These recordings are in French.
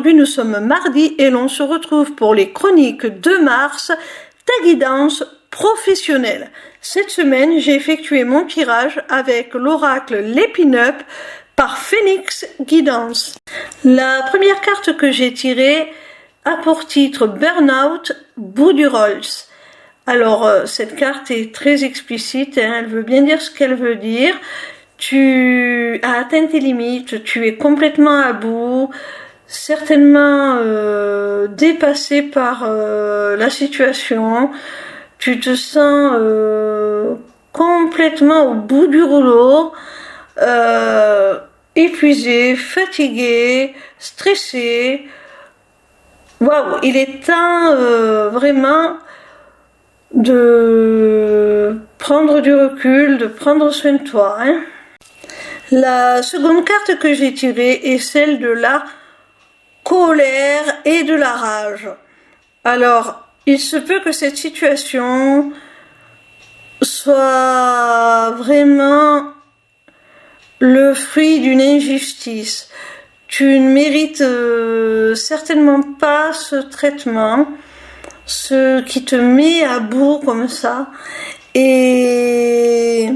aujourd'hui nous sommes mardi et l'on se retrouve pour les chroniques de mars, ta guidance professionnelle. Cette semaine, j'ai effectué mon tirage avec l'oracle Lépine-Up par Phoenix Guidance. La première carte que j'ai tirée a pour titre Burnout, bout du Rolls. Alors, cette carte est très explicite, elle veut bien dire ce qu'elle veut dire. Tu as atteint tes limites, tu es complètement à bout, certainement dépassé par la situation, tu te sens complètement au bout du rouleau, épuisé, fatigué, stressé. Waouh, il est temps vraiment de prendre du recul, de prendre soin de toi, hein. La seconde carte que j'ai tirée est celle de la colère et de la rage. Alors, il se peut que cette situation soit vraiment le fruit d'une injustice. Tu ne mérites certainement pas ce traitement, ce qui te met à bout comme ça. Et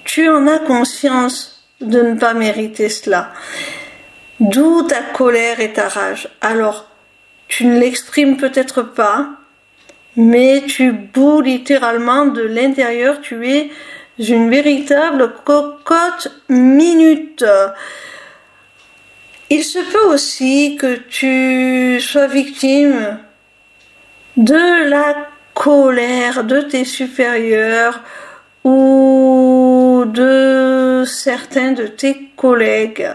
tu en as conscience de ne pas mériter cela. D'où ta colère et ta rage. Alors, tu ne l'exprimes peut-être pas, mais tu boues littéralement de l'intérieur. Tu es une véritable cocotte minute. Il se peut aussi que tu sois victime de la colère de tes supérieurs ou de certains de tes collègues,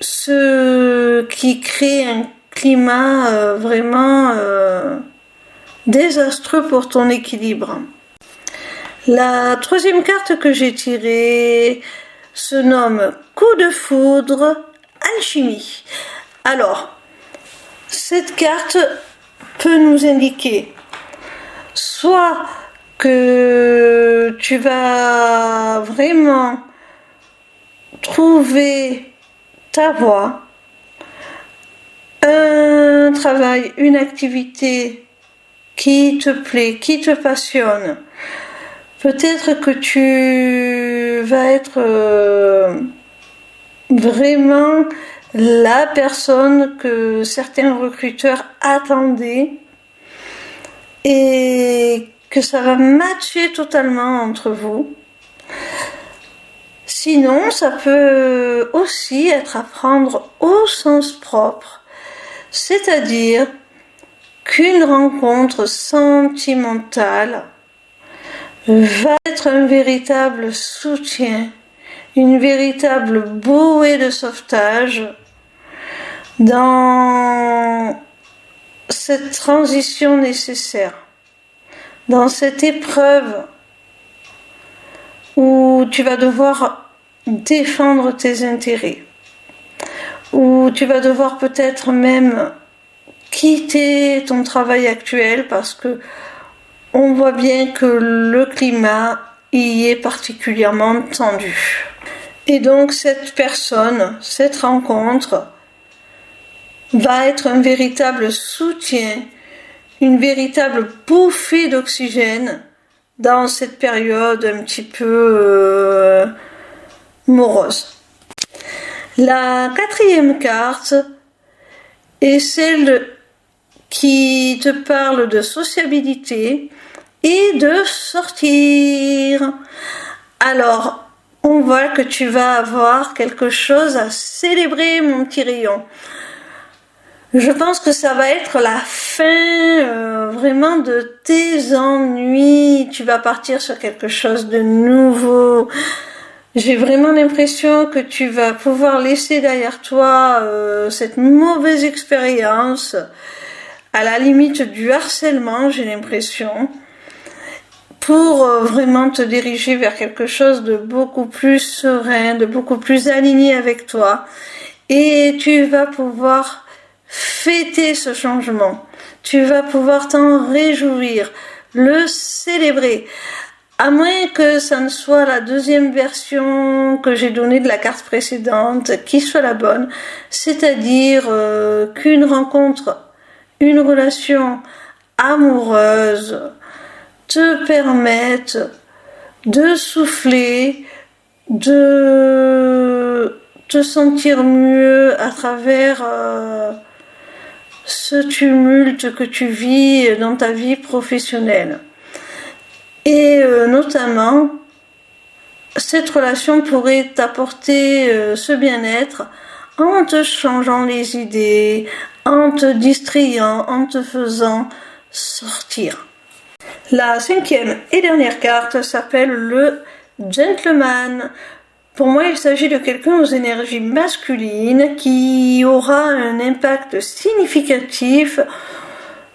ce qui crée un climat vraiment désastreux pour ton équilibre. La troisième carte que j'ai tirée se nomme Coup de foudre, alchimie. Alors, cette carte peut nous indiquer soit que tu vas vraiment trouver ta voie, un travail, une activité qui te plaît, qui te passionne. Peut-être que tu vas être vraiment la personne que certains recruteurs attendaient et que ça va matcher totalement entre vous. Sinon, ça peut aussi être à prendre au sens propre, c'est-à-dire qu'une rencontre sentimentale va être un véritable soutien, une véritable bouée de sauvetage dans cette transition nécessaire, dans cette épreuve où tu vas devoir défendre tes intérêts, où tu vas devoir peut-être même quitter ton travail actuel parce que on voit bien que le climat y est particulièrement tendu. Et donc cette personne, cette rencontre va être un véritable soutien, une véritable bouffée d'oxygène dans cette période un petit peu morose. La quatrième carte est celle qui te parle de sociabilité et de sortir. Alors, on voit que tu vas avoir quelque chose à célébrer, mon petit rayon. Je pense que ça va être la fin vraiment de tes ennuis. Tu vas partir sur quelque chose de nouveau. J'ai vraiment l'impression que tu vas pouvoir laisser derrière toi cette mauvaise expérience, à la limite du harcèlement, j'ai l'impression, pour vraiment te diriger vers quelque chose de beaucoup plus serein, de beaucoup plus aligné avec toi. Et tu vas pouvoir fêter ce changement. Tu vas pouvoir t'en réjouir, le célébrer. À moins que ça ne soit la deuxième version que j'ai donnée de la carte précédente qui soit la bonne, c'est-à-dire qu'une rencontre, une relation amoureuse te permette de souffler, de te sentir mieux à travers ce tumulte que tu vis dans ta vie professionnelle. Et notamment, cette relation pourrait t'apporter ce bien-être en te changeant les idées, en te distrayant, en te faisant sortir. La cinquième et dernière carte s'appelle le Gentleman. Pour moi, il s'agit de quelqu'un aux énergies masculines qui aura un impact significatif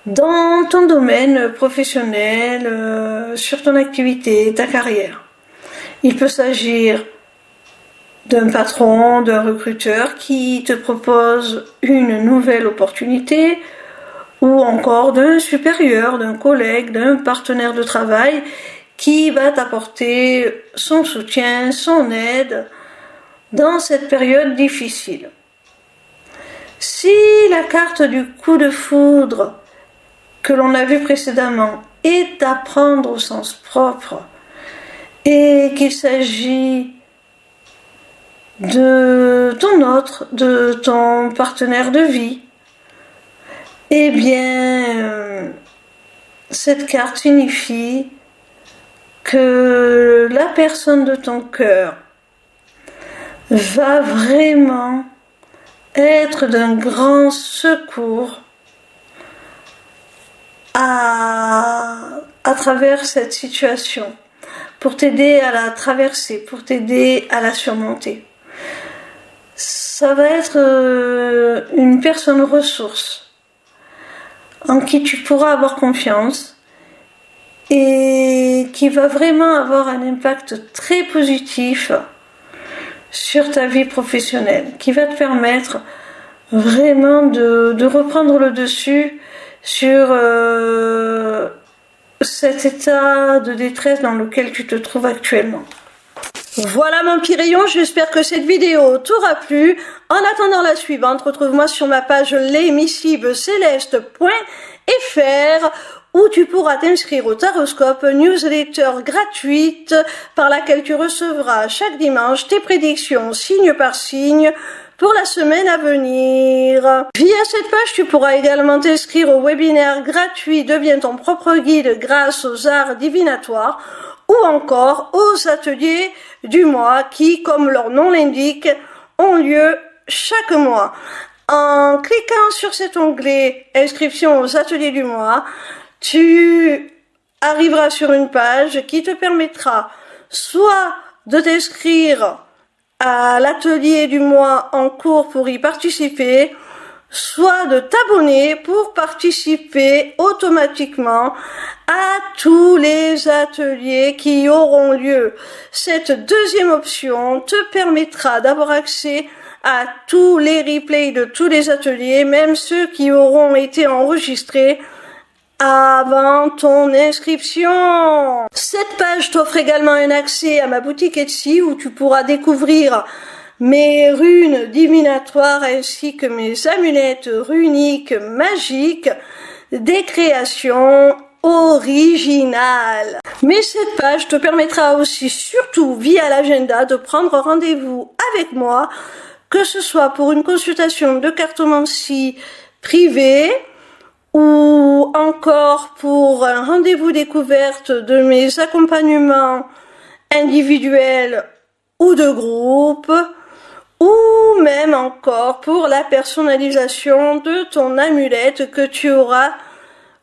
dans ton domaine professionnel, sur ton activité, ta carrière. Il peut s'agir d'un patron, d'un recruteur qui te propose une nouvelle opportunité, ou encore d'un supérieur, d'un collègue, d'un partenaire de travail qui va t'apporter son soutien, son aide dans cette période difficile. Si la carte du coup de foudre que l'on a vu précédemment est à prendre au sens propre et qu'il s'agit de de ton partenaire de vie, eh bien, cette carte signifie que la personne de ton cœur va vraiment être d'un grand secours à travers cette situation, pour t'aider à la traverser, pour t'aider à la surmonter. Ça va être une personne ressource en qui tu pourras avoir confiance et qui va vraiment avoir un impact très positif sur ta vie professionnelle, qui va te permettre vraiment de reprendre le dessus sur cet état de détresse dans lequel tu te trouves actuellement. Voilà mon petit rayon, j'espère que cette vidéo t'aura plu. En attendant la suivante, retrouve-moi sur ma page lesmissibleceleste.fr où tu pourras t'inscrire au Taroscope, newsletter gratuite par laquelle tu recevras chaque dimanche tes prédictions signe par signe pour la semaine à venir. Via cette page, tu pourras également t'inscrire au webinaire gratuit Deviens ton propre guide grâce aux arts divinatoires ou encore aux ateliers du mois qui, comme leur nom l'indique, ont lieu chaque mois. En cliquant sur cet onglet Inscription aux ateliers du mois, tu arriveras sur une page qui te permettra soit de t'inscrire à l'atelier du mois en cours pour y participer, soit de t'abonner pour participer automatiquement à tous les ateliers qui auront lieu. Cette deuxième option te permettra d'avoir accès à tous les replays de tous les ateliers, même ceux qui auront été enregistrés avant ton inscription. Cette page t'offre également un accès à ma boutique Etsy où tu pourras découvrir mes runes divinatoires ainsi que mes amulettes runiques magiques, des créations originales. Mais cette page te permettra aussi, surtout via l'agenda, de prendre rendez-vous avec moi, que ce soit pour une consultation de cartomancie privée, ou encore pour un rendez-vous découverte de mes accompagnements individuels ou de groupe, ou même encore pour la personnalisation de ton amulette que tu auras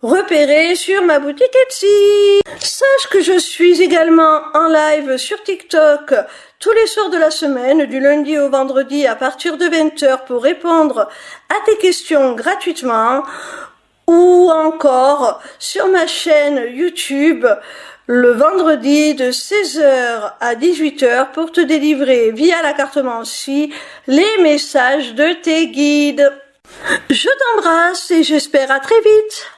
repérée sur ma boutique Etsy. Sache que je suis également en live sur TikTok tous les soirs de la semaine, du lundi au vendredi à partir de 20h pour répondre à tes questions gratuitement, ou encore sur ma chaîne YouTube le vendredi de 16h à 18h pour te délivrer via la cartomancie les messages de tes guides. Je t'embrasse et j'espère à très vite.